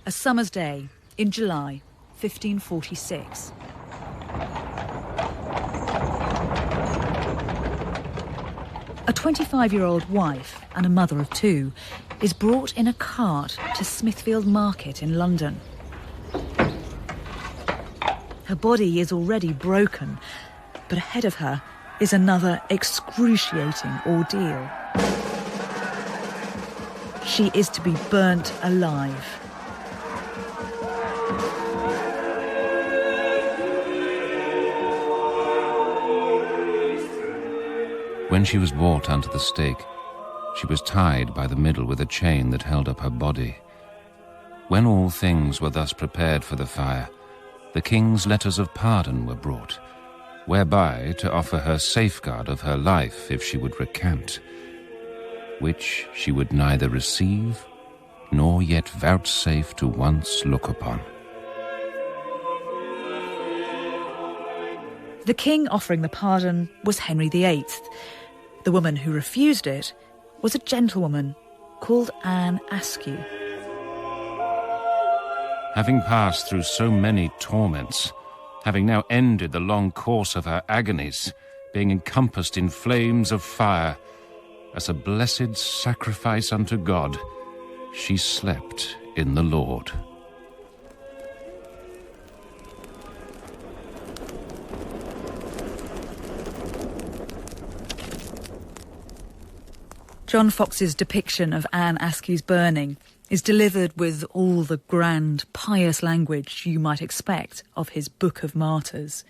A summer's day in July 1546. A 25-year-old wife and a mother of two is brought in a cart to Smithfield Market in London. Her body is already broken, but ahead of her is another excruciating ordeal. She is to be burnt alive. When she was brought unto the stake, she was tied by the middle with a chain that held up her body. When all things were thus prepared for the fire, the king's letters of pardon were brought, whereby to offer her safeguard of her life if she would recant, which she would neither receive nor yet vouchsafe to once look upon. The king offering the pardon was Henry VIII. The woman who refused it was a gentlewoman called Anne Askew. Having passed through so many torments, having now ended the long course of her agonies, being encompassed in flames of fire, as a blessed sacrifice unto God, she slept in the Lord. John Foxe's depiction of Anne Askew's burning is delivered with all the grand, pious language you might expect of his Book of Martyrs.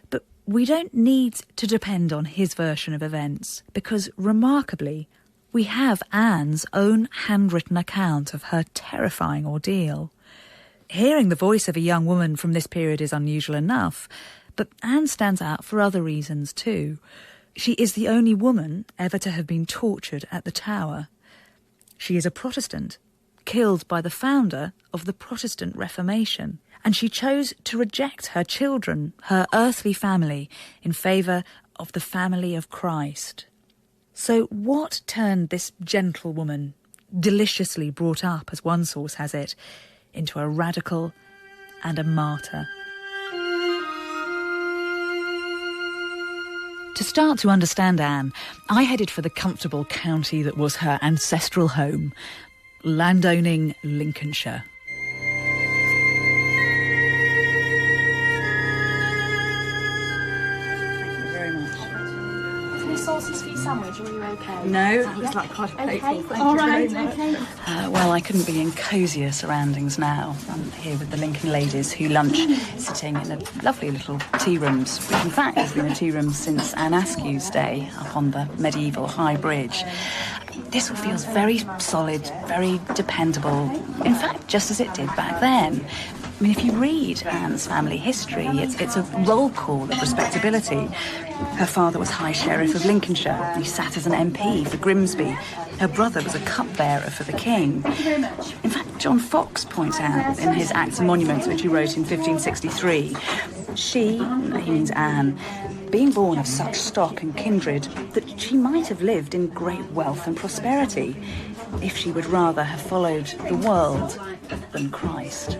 But we don't need to depend on his version of events, because, remarkably, we have Anne's own handwritten account of her terrifying ordeal. Hearing the voice of a young woman from this period is unusual enough, but Anne stands out for other reasons too. She is the only woman ever to have been tortured at the Tower. She is a Protestant, killed by the founder of the Protestant Reformation, and she chose to reject her children, her earthly family, in favour of the family of Christ. So what turned this gentlewoman, deliciously brought up, as one source has it, into a radical and a martyr? To start to understand Anne, I headed for the comfortable county that was her ancestral home, landowning Lincolnshire. Sauces for your sandwich, or are you okay? No, it's like quite a plateful. Okay, all right, okay. Well, I couldn't be in cosier surroundings now. I'm here with the Lincoln ladies who lunch sitting in a lovely little tea rooms, which in fact has been a tea room since Anne Askew's day up on the medieval High Bridge. This all feels very solid, very dependable, in fact, just as it did back then. I mean, if you read Anne's family history, it's a roll call of respectability. Her father was High Sheriff of Lincolnshire. He sat as an MP for Grimsby. Her brother was a cupbearer for the king. Thank you very much. In fact, John Foxe points out in his Acts and Monuments, which he wrote in 1563, she, he means Anne, being born of such stock and kindred, that she might have lived in great wealth and prosperity, if she would rather have followed the world than Christ.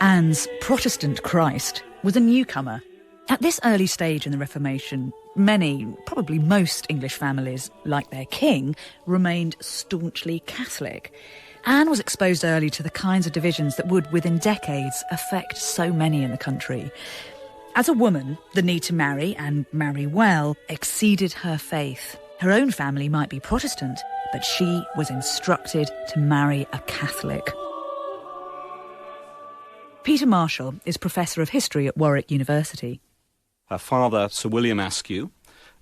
Anne's Protestant Christ was a newcomer. At this early stage in the Reformation, many, probably most English families, like their king, remained staunchly Catholic. Anne was exposed early to the kinds of divisions that would, within decades, affect so many in the country. As a woman, the need to marry, and marry well, exceeded her faith. Her own family might be Protestant, but she was instructed to marry a Catholic. Peter Marshall is Professor of History at Warwick University. Her father, Sir William Askew,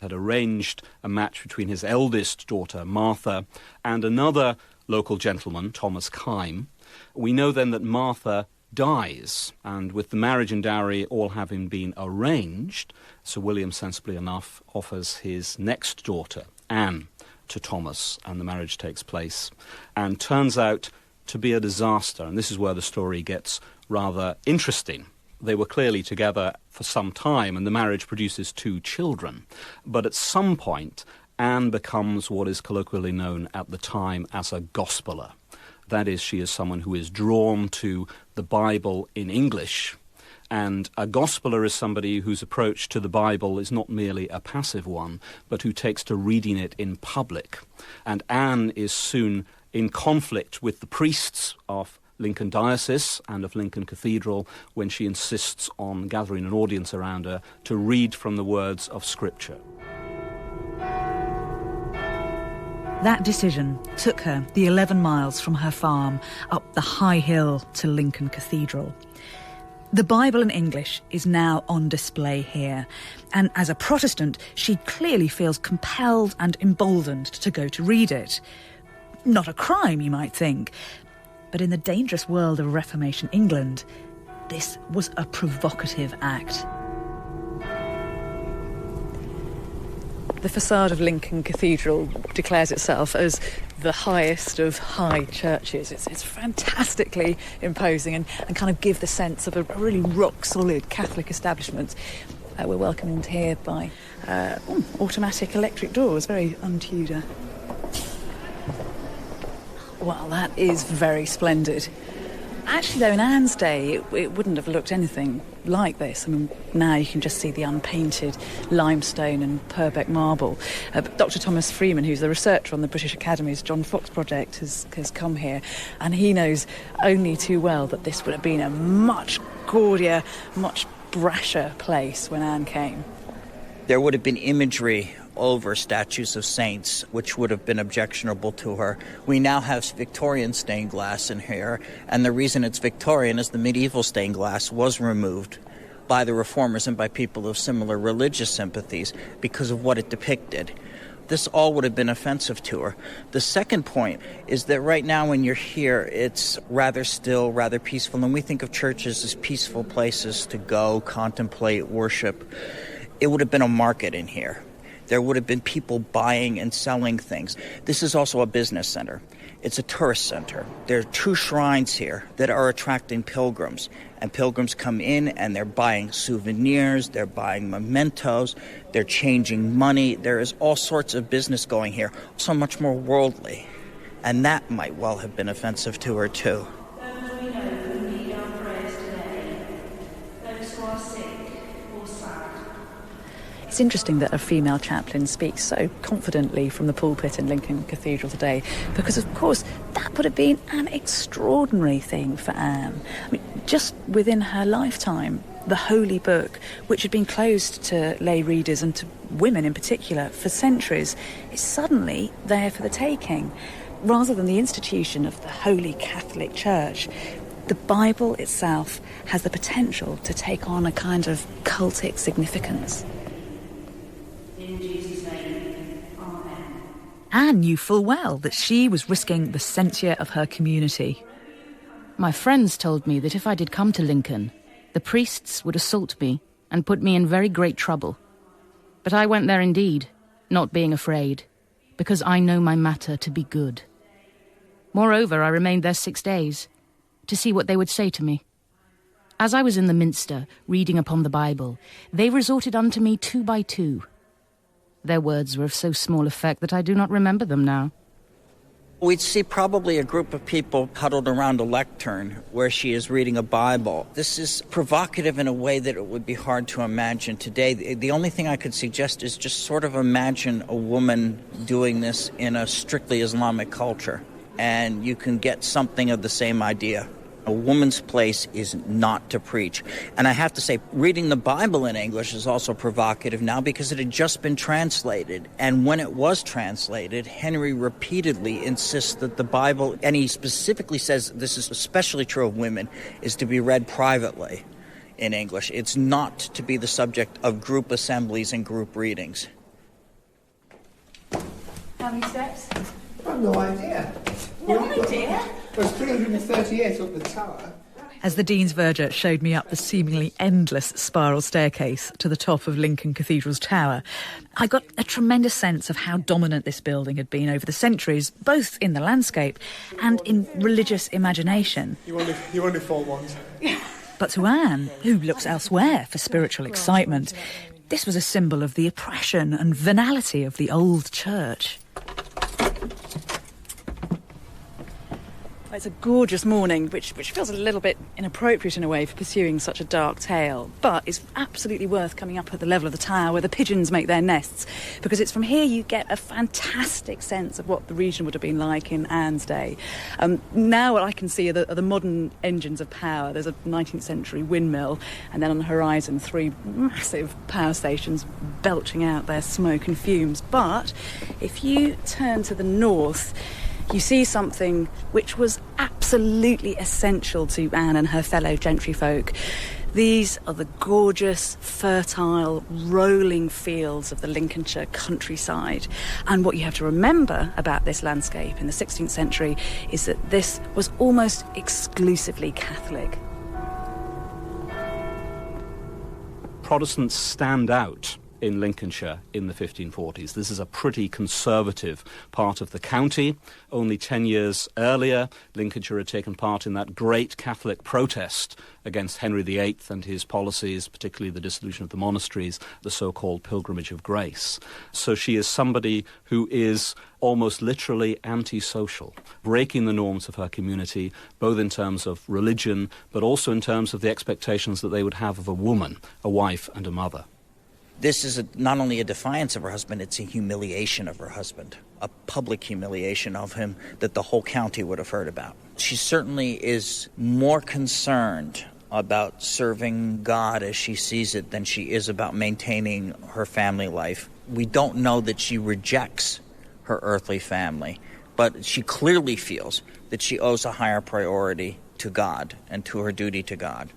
had arranged a match between his eldest daughter, Martha, and another local gentleman, Thomas Kyme. We know then that Martha dies, and with the marriage and dowry all having been arranged, Sir William, sensibly enough, offers his next daughter, Anne, to Thomas, and the marriage takes place, and turns out to be a disaster. And this is where the story gets rather interesting, They were clearly together for some time, and the marriage produces 2 children. But at some point, Anne becomes what is colloquially known at the time as a gospeler. That is, she is someone who is drawn to the Bible in English, and a gospeler is somebody whose approach to the Bible is not merely a passive one, but who takes to reading it in public. And Anne is soon in conflict with the priests of Lincoln Diocese and of Lincoln Cathedral when she insists on gathering an audience around her to read from the words of Scripture. That decision took her the 11 miles from her farm up the high hill to Lincoln Cathedral. The Bible in English is now on display here, and as a Protestant, she clearly feels compelled and emboldened to go to read it. Not a crime, you might think, but in the dangerous world of Reformation England, this was a provocative act. The facade of Lincoln Cathedral declares itself as the highest of high churches. It's fantastically imposing and kind of give the sense of a really rock-solid Catholic establishment. We're welcomed here by automatic electric doors, very un-Tudor. Well, that is very splendid. Actually, though, in Anne's day, it wouldn't have looked anything like this. I mean, now you can just see the unpainted limestone and Purbeck marble. But Dr. Thomas Freeman, who's the researcher on the British Academy's John Fox project, has come here, and he knows only too well that this would have been a much gaudier, much brasher place when Anne came. There would have been imagery over statues of saints, which would have been objectionable to her. We now have Victorian stained glass in here, and the reason it's Victorian is the medieval stained glass was removed by the reformers and by people of similar religious sympathies because of what it depicted. This all would have been offensive to her. The second point is that right now when you're here, it's rather still, rather peaceful, and we think of churches as peaceful places to go, contemplate, worship. It would have been a market in here. There would have been people buying and selling things. This is also a business center. It's a tourist center. There are 2 shrines here that are attracting pilgrims. And pilgrims come in and they're buying souvenirs, they're buying mementos, they're changing money. There is all sorts of business going here, so much more worldly. And that might well have been offensive to her too. Those we know who need our prayers today, those who are sick or sad. It's interesting that a female chaplain speaks so confidently from the pulpit in Lincoln Cathedral today, because, of course, that would have been an extraordinary thing for Anne. I mean, just within her lifetime, the Holy Book, which had been closed to lay readers and to women in particular for centuries, is suddenly there for the taking. Rather than the institution of the Holy Catholic Church, the Bible itself has the potential to take on a kind of cultic significance. In Jesus' name, Amen. Anne knew full well that she was risking the censure of her community. My friends told me that if I did come to Lincoln, the priests would assault me and put me in very great trouble. But I went there indeed, not being afraid, because I know my matter to be good. Moreover, I remained there 6 days, to see what they would say to me. As I was in the minster, reading upon the Bible, they resorted unto me 2 by 2. Their words were of so small effect that I do not remember them now. We'd see probably a group of people huddled around a lectern where she is reading a Bible. This is provocative in a way that it would be hard to imagine today. The only thing I could suggest is just sort of imagine a woman doing this in a strictly Islamic culture, and you can get something of the same idea. A woman's place is not to preach. And I have to say, reading the Bible in English is also provocative now because it had just been translated. And when it was translated, Henry repeatedly insists that the Bible, and he specifically says this is especially true of women, is to be read privately in English. It's not to be the subject of group assemblies and group readings. How many steps? I've no idea. No idea? There's 338 up the tower. As the Dean's Verger showed me up the seemingly endless spiral staircase to the top of Lincoln Cathedral's tower, I got a tremendous sense of how dominant this building had been over the centuries, both in the landscape and in religious imagination. You only 4 ones. But to Anne, who looks elsewhere for spiritual excitement, this was a symbol of the oppression and venality of the old church. It's a gorgeous morning, which feels a little bit inappropriate in a way for pursuing such a dark tale, but it's absolutely worth coming up at the level of the tower where the pigeons make their nests, because it's from here you get a fantastic sense of what the region would have been like in Anne's day. Now what I can see are the modern engines of power. There's a 19th century windmill, and then on the horizon 3 massive power stations belching out their smoke and fumes. But if you turn to the north, you see something which was absolutely essential to Anne and her fellow gentry folk. These are the gorgeous, fertile, rolling fields of the Lincolnshire countryside. And what you have to remember about this landscape in the 16th century is that this was almost exclusively Catholic. Protestants stand out in Lincolnshire in the 1540s. This is a pretty conservative part of the county. Only 10 years earlier, Lincolnshire had taken part in that great Catholic protest against Henry VIII and his policies, particularly the dissolution of the monasteries, the so-called Pilgrimage of Grace. So she is somebody who is almost literally antisocial, breaking the norms of her community, both in terms of religion, but also in terms of the expectations that they would have of a woman, a wife and a mother. This is not only a defiance of her husband, it's a humiliation of her husband, a public humiliation of him that the whole county would have heard about. She certainly is more concerned about serving God as she sees it than she is about maintaining her family life. We don't know that she rejects her earthly family, but she clearly feels that she owes a higher priority to God and to her duty to God.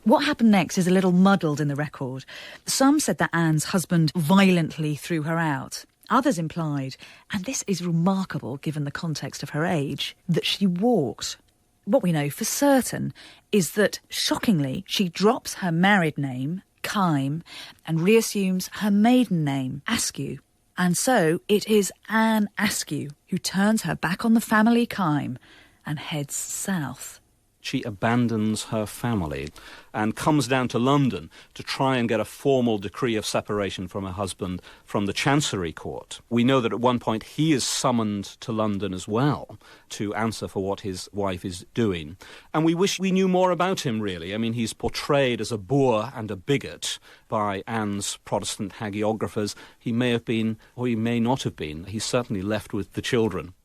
What happened next is a little muddled in the record. Some said that Anne's husband violently threw her out. Others implied, and this is remarkable given the context of her age, that she walked. What we know for certain is that, shockingly, she drops her married name, Kyme, and reassumes her maiden name, Askew. And so it is Anne Askew who turns her back on the family Kyme and heads south. She abandons her family and comes down to London to try and get a formal decree of separation from her husband from the Chancery Court. We know that at one point he is summoned to London as well to answer for what his wife is doing. And we wish we knew more about him, really. I mean, he's portrayed as a boor and a bigot by Anne's Protestant hagiographers. He may have been, or he may not have been. He's certainly left with the children.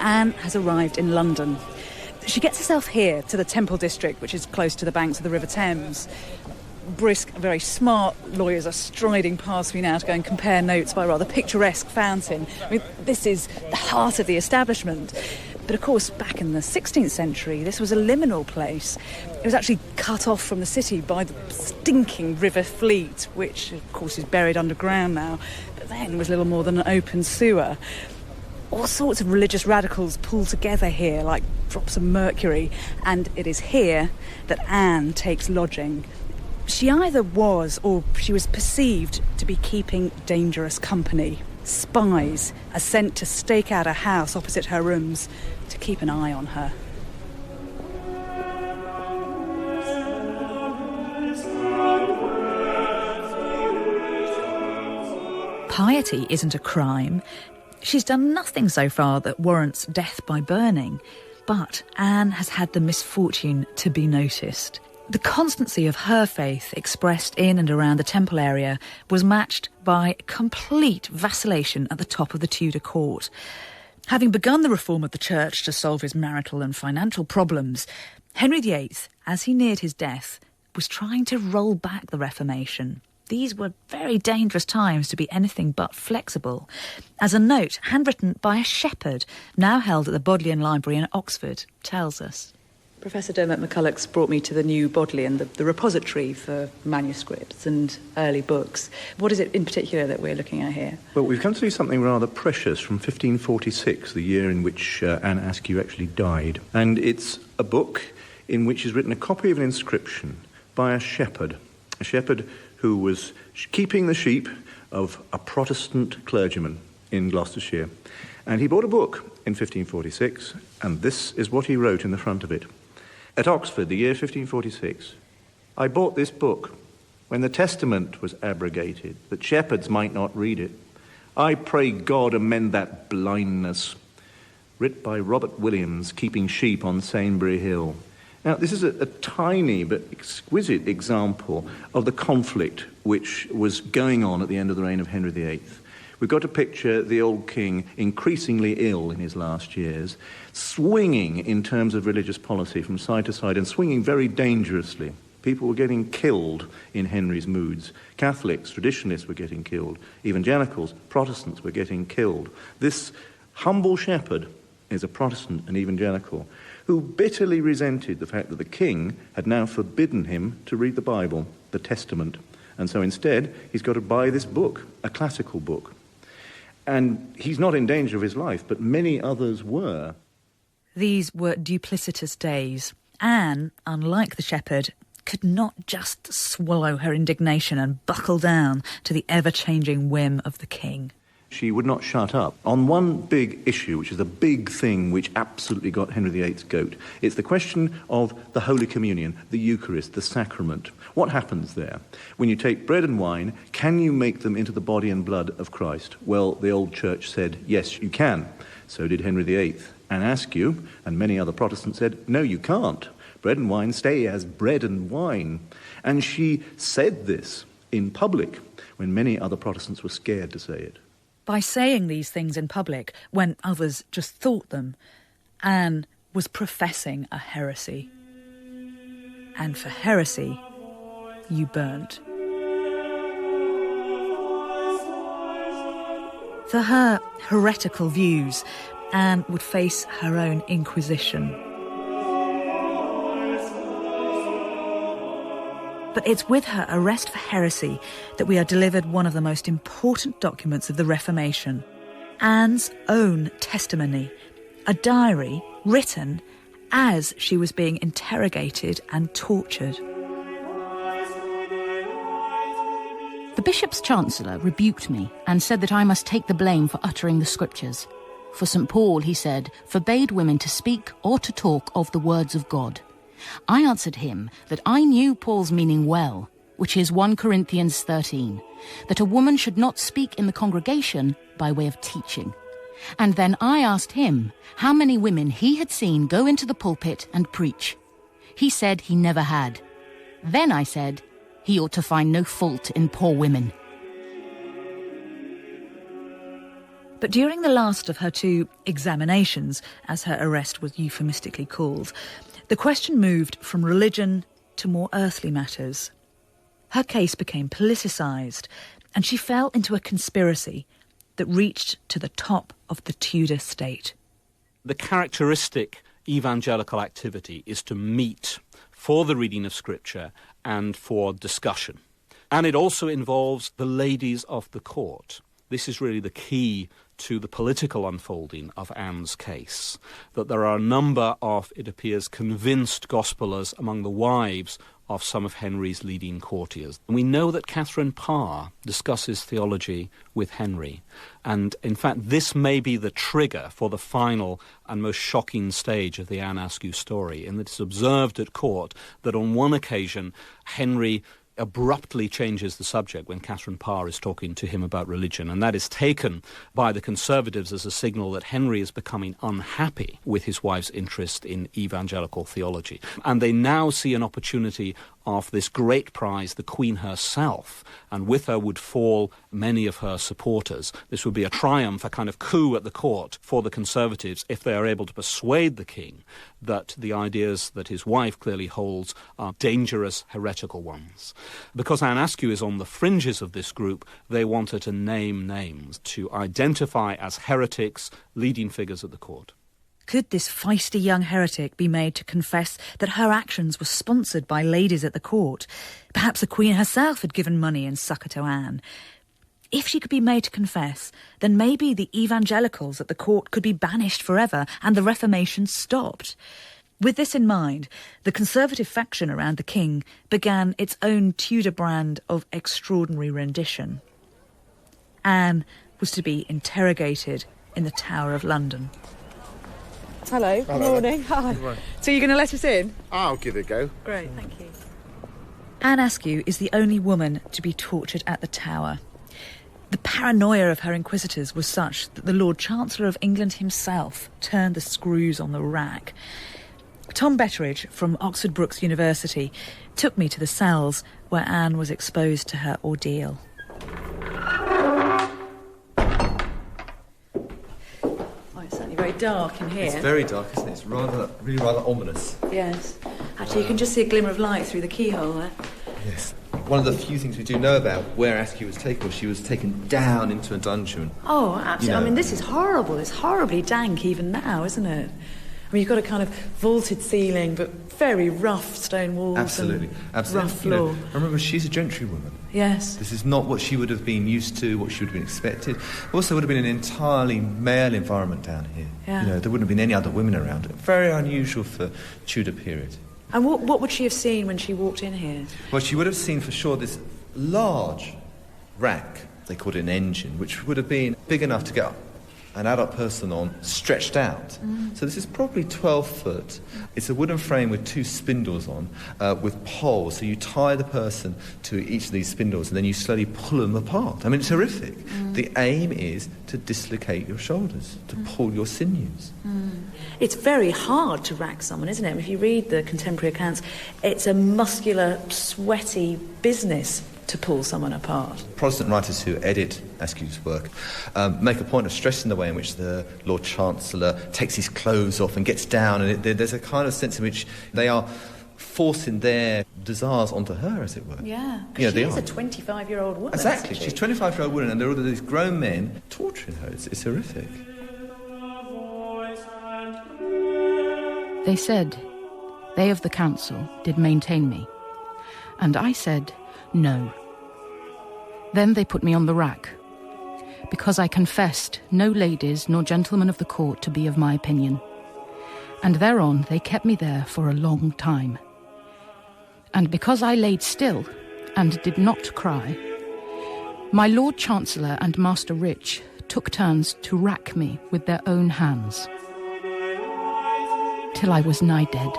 Anne has arrived in London. She gets herself here to the Temple District, which is close to the banks of the River Thames. Brisk, very smart lawyers are striding past me now to go and compare notes by a rather picturesque fountain. I mean, this is the heart of the establishment. But of course, back in the 16th century, this was a liminal place. It was actually cut off from the city by the stinking River Fleet, which of course is buried underground now, but then was little more than an open sewer. All sorts of religious radicals pull together here like drops of mercury, and it is here that Anne takes lodging. She either was, or she was perceived to be keeping dangerous company. Spies are sent to stake out a house opposite her rooms to keep an eye on her. Piety isn't a crime. She's done nothing so far that warrants death by burning, but Anne has had the misfortune to be noticed. The constancy of her faith expressed in and around the Temple area was matched by complete vacillation at the top of the Tudor court. Having begun the reform of the church to solve his marital and financial problems, Henry VIII, as he neared his death, was trying to roll back the Reformation. These were very dangerous times to be anything but flexible. As a note handwritten by a shepherd, now held at the Bodleian Library in Oxford, tells us. Professor Dermot McCulloch's brought me to the new Bodleian, the repository for manuscripts and early books. What is it in particular that we're looking at here? Well, we've come to see something rather precious from 1546, the year in which Anne Askew actually died. And it's a book in which is written a copy of an inscription by a shepherd who was keeping the sheep of a Protestant clergyman in Gloucestershire. And he bought a book in 1546, and this is what he wrote in the front of it. At Oxford, the year 1546, I bought this book when the Testament was abrogated, that shepherds might not read it. I pray God amend that blindness. Writ by Robert Williams, keeping sheep on Sainbury Hill. Now, this is a tiny but exquisite example of the conflict which was going on at the end of the reign of Henry VIII. We've got to picture the old king increasingly ill in his last years, swinging in terms of religious policy from side to side and swinging very dangerously. People were getting killed in Henry's moods. Catholics, traditionalists were getting killed. Evangelicals, Protestants were getting killed. This humble shepherd is a Protestant and evangelical who bitterly resented the fact that the king had now forbidden him to read the Bible, the Testament. And so instead, he's got to buy this book, a classical book. And he's not in danger of his life, but many others were. These were duplicitous days. Anne, unlike the shepherd, could not just swallow her indignation and buckle down to the ever-changing whim of the king. She would not shut up on one big issue, which is the big thing which absolutely got Henry VIII's goat. It's the question of the Holy Communion, the Eucharist, the sacrament. What happens there? When you take bread and wine, can you make them into the body and blood of Christ? Well, the old church said, yes, you can. So did Henry VIII. And Askew and many other Protestants said, no, you can't. Bread and wine stay as bread and wine. And she said this in public when many other Protestants were scared to say it. By saying these things in public, when others just thought them, Anne was professing a heresy. And for heresy, you burnt. For her heretical views, Anne would face her own inquisition. But it's with her arrest for heresy that we are delivered one of the most important documents of the Reformation, Anne's own testimony, a diary written as she was being interrogated and tortured. The bishop's chancellor rebuked me and said that I must take the blame for uttering the scriptures. For St. Paul, he said, forbade women to speak or to talk of the words of God. I answered him that I knew Paul's meaning well, which is 1 Corinthians 13, that a woman should not speak in the congregation by way of teaching. And then I asked him how many women he had seen go into the pulpit and preach. He said he never had. Then I said he ought to find no fault in poor women. But during the last of her two examinations, as her arrest was euphemistically called, the question moved from religion to more earthly matters. Her case became politicised, and she fell into a conspiracy that reached to the top of the Tudor state. The characteristic evangelical activity is to meet for the reading of Scripture and for discussion. And it also involves the ladies of the court. This is really the key to the political unfolding of Anne's case, that there are a number of, it appears, convinced gospellers among the wives of some of Henry's leading courtiers. And we know that Catherine Parr discusses theology with Henry, and in fact this may be the trigger for the final and most shocking stage of the Anne Askew story, in that it's observed at court that on one occasion Henry abruptly changes the subject when Catherine Parr is talking to him about religion, and that is taken by the Conservatives as a signal that Henry is becoming unhappy with his wife's interest in evangelical theology. And they now see an opportunity of this great prize, the Queen herself, and with her would fall many of her supporters. This would be a triumph, a kind of coup at the court for the Conservatives if they are able to persuade the king that the ideas that his wife clearly holds are dangerous, heretical ones. Because Anne Askew is on the fringes of this group, they want her to name names, to identify as heretics leading figures at the court. Could this feisty young heretic be made to confess that her actions were sponsored by ladies at the court? Perhaps the Queen herself had given money and succour to Anne. If she could be made to confess, then maybe the evangelicals at the court could be banished forever and the Reformation stopped. With this in mind, the Conservative faction around the king began its own Tudor brand of extraordinary rendition. Anne was to be interrogated in the Tower of London. Hello. Hello. Morning. Hi. So you're going to let us in? I'll give it a go. Great, thank you. Anne Askew is the only woman to be tortured at the Tower. The paranoia of her inquisitors was such that the Lord Chancellor of England himself turned the screws on the rack. Tom Betteridge from Oxford Brookes University took me to the cells where Anne was exposed to her ordeal. It's certainly very dark in here. It's very dark, isn't it? It's really rather ominous. Yes. Actually, you can just see a glimmer of light through the keyhole there. Yes. One of the few things we do know about where Askew was taken was she was taken down into a dungeon. Oh, absolutely. You know, I mean, this is horrible. It's horribly dank even now, isn't it? I mean, you've got a kind of vaulted ceiling, but very rough stone walls. Absolutely. And rough floor. Remember, she's a gentrywoman. Yes. This is not what she would have been used to, what she would have been expected. Also, would have been an entirely male environment down here. Yeah. You know, there wouldn't have been any other women around. Very unusual for Tudor period. And what would she have seen when she walked in here? Well, she would have seen for sure this large rack, they called it an engine, which would have been big enough to get an adult person on, stretched out. So this is probably 12 foot. It's a wooden frame with 2 spindles on, with poles. So you tie the person to each of these spindles and then you slowly pull them apart. I mean, it's horrific. The aim is to dislocate your shoulders, to pull your sinews. It's very hard to rack someone, isn't it? I mean, if you read the contemporary accounts, it's a muscular, sweaty business to pull someone apart. Protestant writers who edit Askew's work make a point of stressing the way in which the Lord Chancellor takes his clothes off and gets down, and there's a kind of sense in which they are forcing their desires onto her, as it were. Yeah, You know, because they she's are. a 25-year-old woman. Exactly, isn't she? she's a 25-year-old woman, and there are all these grown men torturing her. It's horrific. They said, they of the council did maintain me. And I said, no. Then they put me on the rack, because I confessed no ladies nor gentlemen of the court to be of my opinion. And thereon they kept me there for a long time. And because I laid still and did not cry, my Lord Chancellor and Master Rich took turns to rack me with their own hands, till I was nigh dead.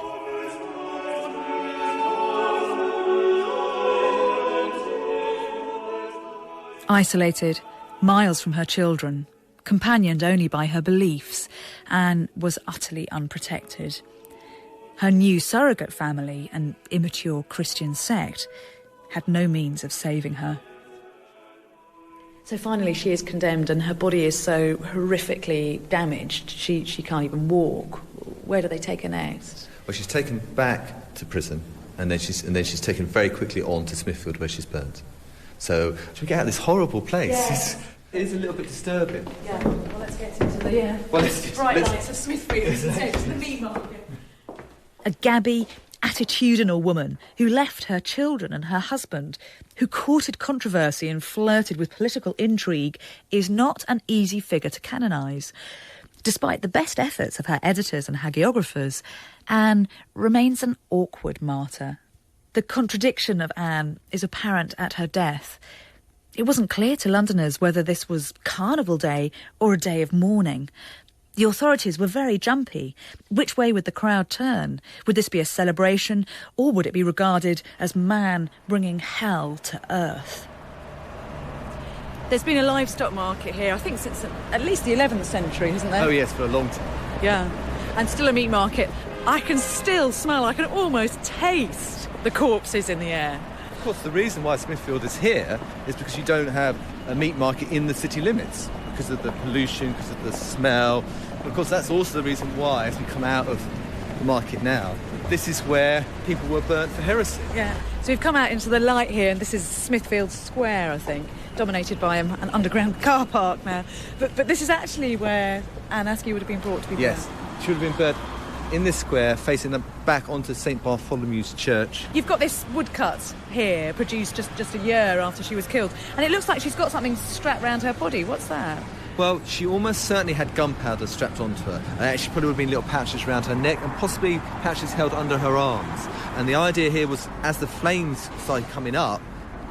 Isolated, miles from her children, companioned only by her beliefs, Anne was utterly unprotected. Her new surrogate family, an immature Christian sect, had no means of saving her. So finally she is condemned and her body is so horrifically damaged she can't even walk. Where do they take her next? Well, she's taken back to prison, and then she's taken very quickly on to Smithfield, where she's burnt. So we get out of this horrible place. Yeah. It is a little bit disturbing. Yeah, well, let's get into the bright lights of Smithfield, isn't it? The meat market. A gabby, attitudinal woman who left her children and her husband, who courted controversy and flirted with political intrigue, is not an easy figure to canonise. Despite the best efforts of her editors and hagiographers, Anne remains an awkward martyr. The contradiction of Anne is apparent at her death. It wasn't clear to Londoners whether this was Carnival Day or a day of mourning. The authorities were very jumpy. Which way would the crowd turn? Would this be a celebration, or would it be regarded as man bringing hell to earth? There's been a livestock market here, I think since at least the 11th century, isn't there? Oh yes, for a long time. Yeah, and still a meat market. I can still smell, I can almost taste the corpses in the air. Of course, the reason why Smithfield is here is because you don't have a meat market in the city limits, because of the pollution, because of the smell. And of course, that's also the reason why, as we come out of the market now, this is where people were burnt for heresy. Yeah, so we've come out into the light here, and this is Smithfield Square, I think, dominated by an underground car park now. But this is actually where Anne Askew would have been brought to be burnt. Yes, she would have been burnt in this square, facing back onto St Bartholomew's Church. You've got this woodcut here, produced just a year after she was killed, and it looks like she's got something strapped around her body. What's that? Well, she almost certainly had gunpowder strapped onto her. And actually probably would have been little pouches around her neck and possibly pouches held under her arms. And the idea here was, as the flames started coming up,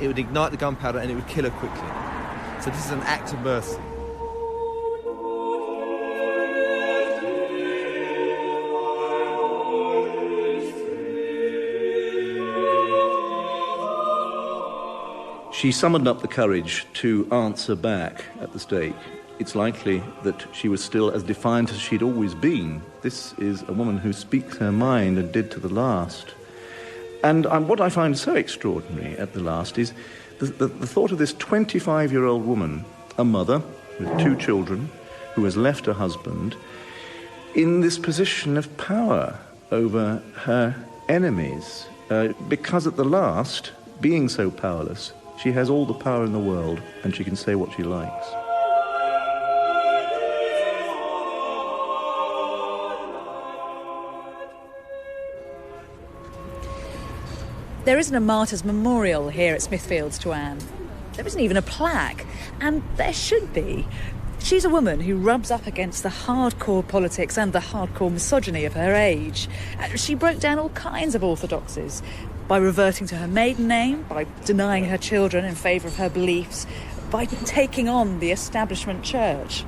it would ignite the gunpowder and it would kill her quickly. So this is an act of mercy. She summoned up the courage to answer back at the stake. It's likely that she was still as defiant as she'd always been. This is a woman who speaks her mind and did to the last. And what I find so extraordinary at the last is the thought of this 25-year-old woman, a mother with 2 children, who has left her husband, in this position of power over her enemies, because at the last, being so powerless, she has all the power in the world and she can say what she likes. There isn't a martyr's memorial here at Smithfields to Anne. There isn't even a plaque, and there should be. She's a woman who rubs up against the hardcore politics and the hardcore misogyny of her age. She broke down all kinds of orthodoxies by reverting to her maiden name, by denying her children in favour of her beliefs, by taking on the establishment church.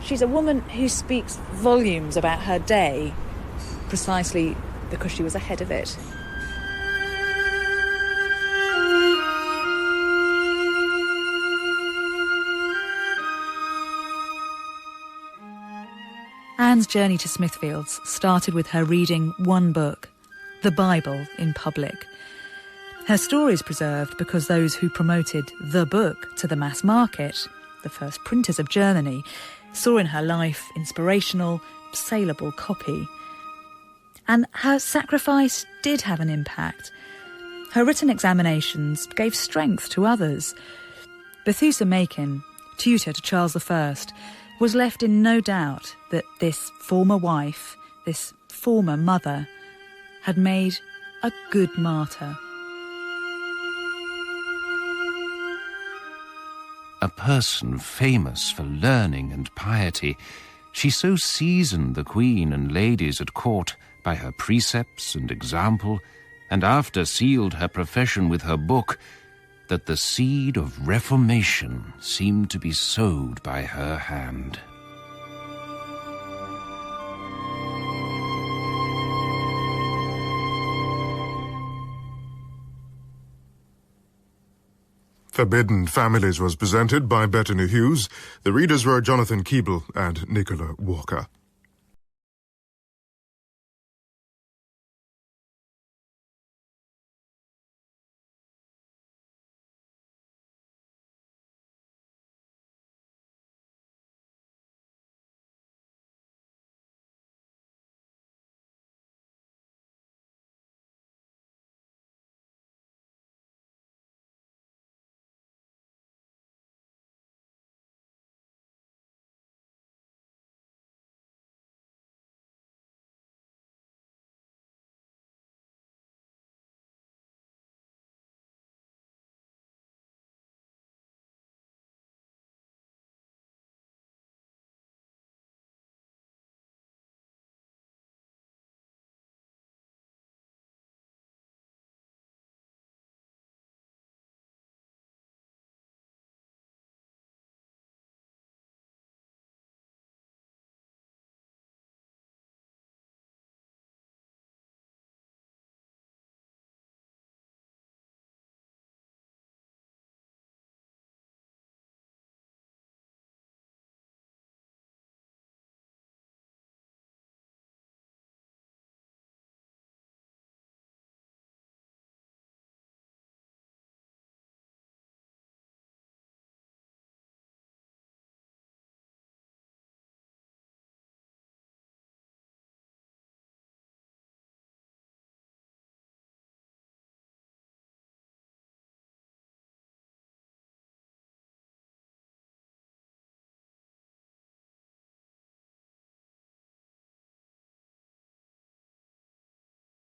She's a woman who speaks volumes about her day, precisely because she was ahead of it. Anne's journey to Smithfields started with her reading one book, the Bible, in public. Her story is preserved because those who promoted the book to the mass market, the first printers of Germany, saw in her life inspirational, saleable copy. And her sacrifice did have an impact. Her written examinations gave strength to others. Bethusa Machin, tutor to Charles I, was left in no doubt that this former wife, this former mother, had made a good martyr. A person famous for learning and piety, she so seasoned the queen and ladies at court by her precepts and example, and after sealed her profession with her book, that the seed of reformation seemed to be sowed by her hand. Forbidden Families was presented by Bettany Hughes. The readers were Jonathan Keeble and Nicola Walker.